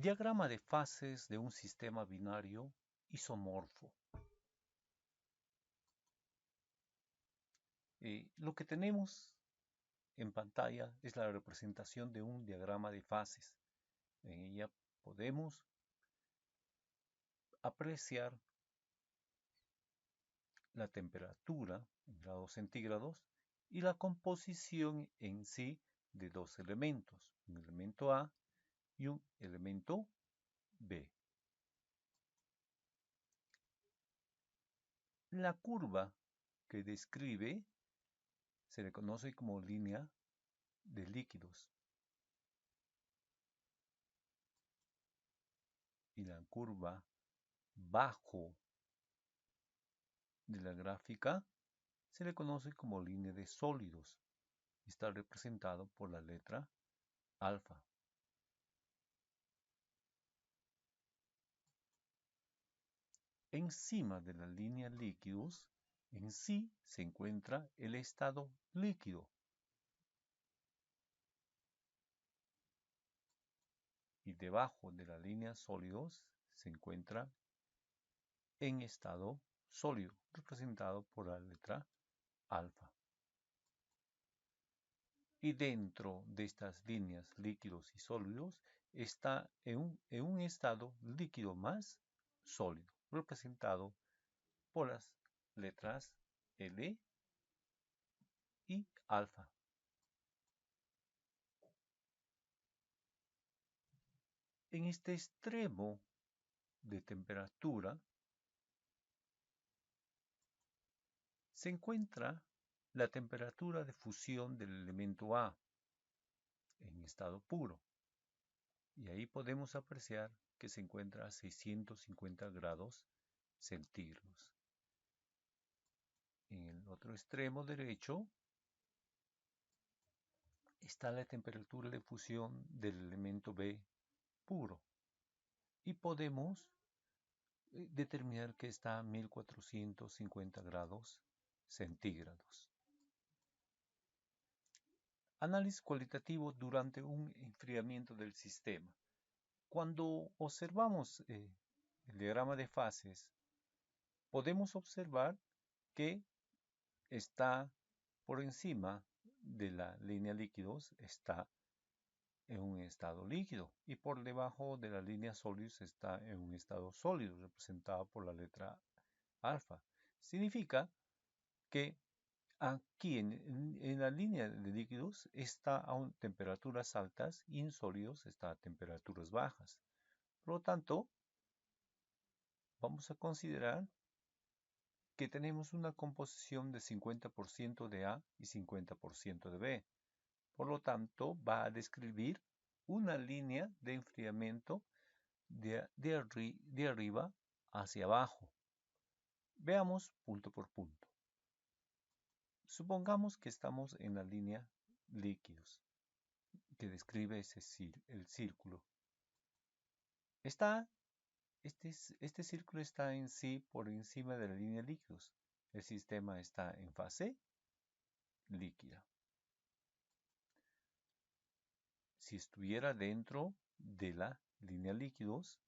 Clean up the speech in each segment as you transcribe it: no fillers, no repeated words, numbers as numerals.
Diagrama de fases de un sistema binario isomorfo. Lo que tenemos en pantalla es la representación de un diagrama de fases. En ella podemos apreciar la temperatura en grados centígrados y la composición en sí de dos elementos, un elemento A y un elemento B. La curva que describe se le conoce como línea de líquidos y la curva bajo de la gráfica se le conoce como línea de sólidos. Está representado por la letra alfa. Encima de la línea líquidos, en sí se encuentra el estado líquido. Y debajo de la línea sólidos se encuentra en estado sólido, representado por la letra alfa. Y dentro de estas líneas líquidos y sólidos está en un estado líquido más sólido, representado por las letras L y alfa. En este extremo de temperatura se encuentra la temperatura de fusión del elemento A en estado puro. Y ahí podemos apreciar que se encuentra a 650 grados centígrados. En el otro extremo derecho está la temperatura de fusión del elemento B puro. Y podemos determinar que está a 1450 grados centígrados. Análisis cualitativo durante un enfriamiento del sistema. Cuando observamos el diagrama de fases, podemos observar que está por encima de la línea líquidos, está en un estado líquido, y por debajo de la línea sólidos está en un estado sólido, representado por la letra alfa. Significa que aquí en la línea de líquidos está a temperaturas altas y en sólidos está a temperaturas bajas. Por lo tanto, vamos a considerar que tenemos una composición de 50% de A y 50% de B. Por lo tanto, va a describir una línea de enfriamiento de arriba hacia abajo. Veamos punto por punto. Supongamos que estamos en la línea líquidos, que describe el círculo. Este círculo está en sí por encima de la línea líquidos. El sistema está en fase líquida. Si estuviera dentro de la línea líquidos,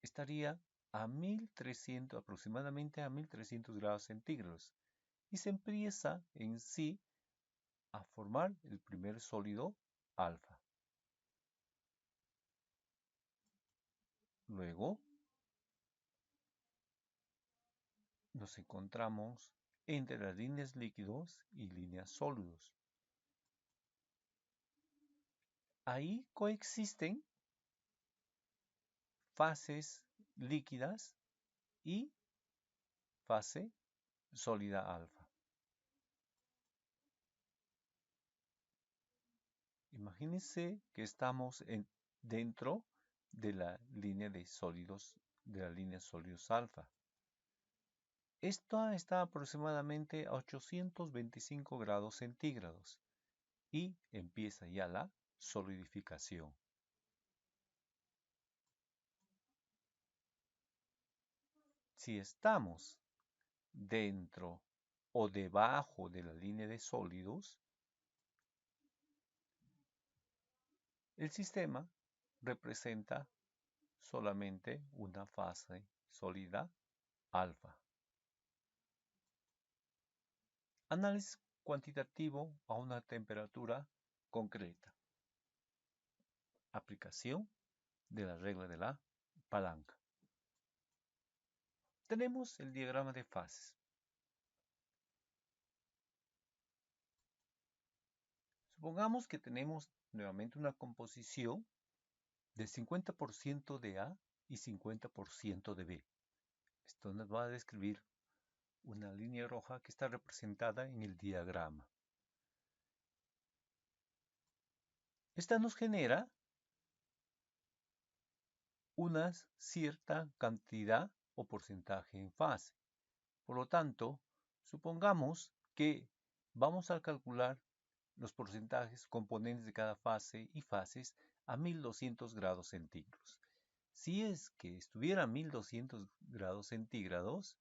estaría a 1300, aproximadamente a 1300 grados centígrados, y se empieza en sí a formar el primer sólido alfa. Luego nos encontramos entre las líneas líquidos y líneas sólidos. Ahí coexisten fases líquidas y fase sólida alfa. Imagínense que estamos dentro de la línea de sólidos, de la línea sólidos alfa. Esta está aproximadamente a 825 grados centígrados y empieza ya la solidificación. Si estamos dentro o debajo de la línea de sólidos, el sistema representa solamente una fase sólida alfa. Análisis cuantitativo a una temperatura concreta. Aplicación de la regla de la palanca. Tenemos el diagrama de fases. Supongamos que tenemos nuevamente una composición de 50% de A y 50% de B. Esto nos va a describir una línea roja que está representada en el diagrama. Esta nos genera una cierta cantidad o porcentaje en fase. Por lo tanto, supongamos que vamos a calcular los porcentajes componentes de cada fase y fases a 1200 grados centígrados. Si es que estuviera a 1200 grados centígrados,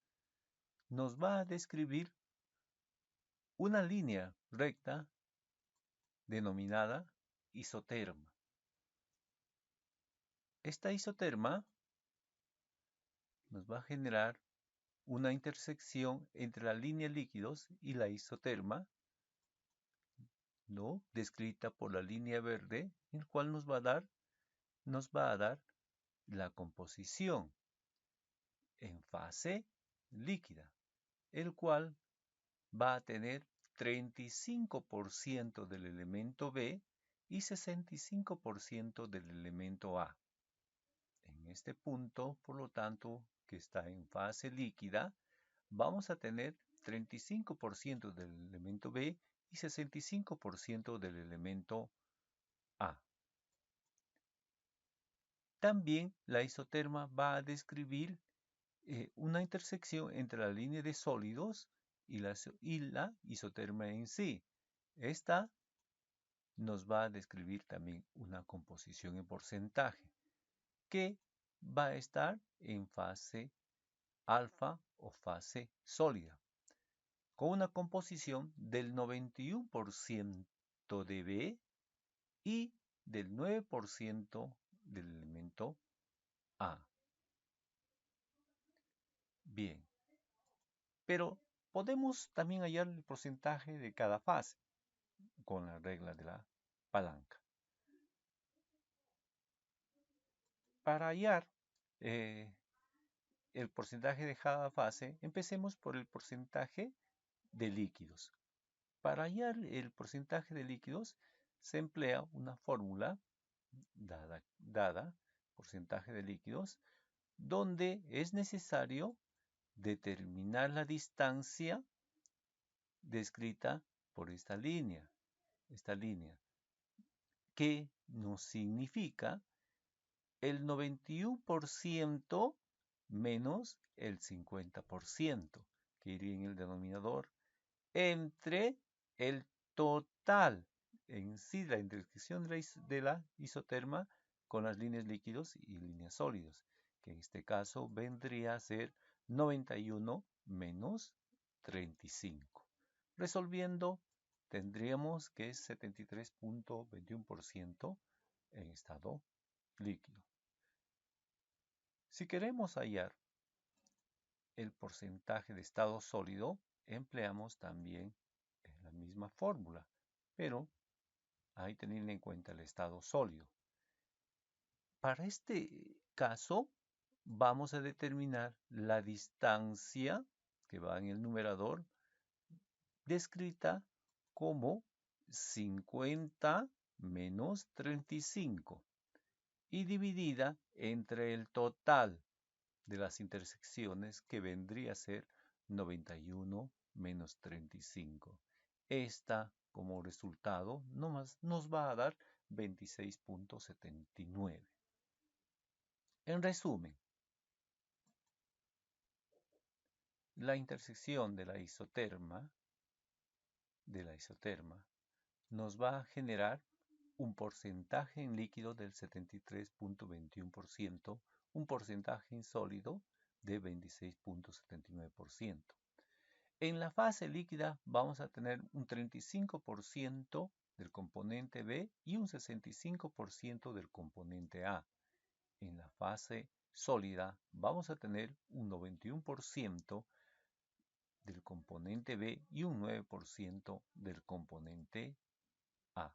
nos va a describir una línea recta denominada isoterma. Esta isoterma nos va a generar una intersección entre la línea líquidos y la isoterma, ¿no? Descrita por la línea verde, el cual nos va a dar la composición en fase líquida, el cual va a tener 35% del elemento B y 65% del elemento A. En este punto, por lo tanto, que está en fase líquida, vamos a tener 35% del elemento B y 65% del elemento A. También la isoterma va a describir una intersección entre la línea de sólidos y la isoterma en sí. Esta nos va a describir también una composición en porcentaje que va a estar en fase alfa o fase sólida, con una composición del 91% de B y del 9% del elemento A. Bien, pero podemos también hallar el porcentaje de cada fase con la regla de la palanca. Para hallar el porcentaje de cada fase, empecemos por el porcentaje de líquidos. Para hallar el porcentaje de líquidos, se emplea una fórmula dada porcentaje de líquidos, donde es necesario determinar la distancia descrita por esta línea, que nos significa el 91% menos el 50%, que iría en el denominador, entre el total en sí, la intersección de la isoterma con las líneas líquidos y líneas sólidos, que en este caso vendría a ser 91 menos 35. Resolviendo, tendríamos que es 73.21% en estado líquido. Si queremos hallar el porcentaje de estado sólido, empleamos también la misma fórmula, pero hay que tener en cuenta el estado sólido. Para este caso, vamos a determinar la distancia que va en el numerador, descrita como 50 menos 35 y dividida entre el total de las intersecciones, que vendría a ser 91 menos 35. Esta, como resultado, nos va a dar 26.79. En resumen, la intersección de la isoterma nos va a generar un porcentaje en líquido del 73.21%, un porcentaje en sólido de 26.79%. En la fase líquida vamos a tener un 35% del componente B y un 65% del componente A. En la fase sólida vamos a tener un 91% del componente B y un 9% del componente A.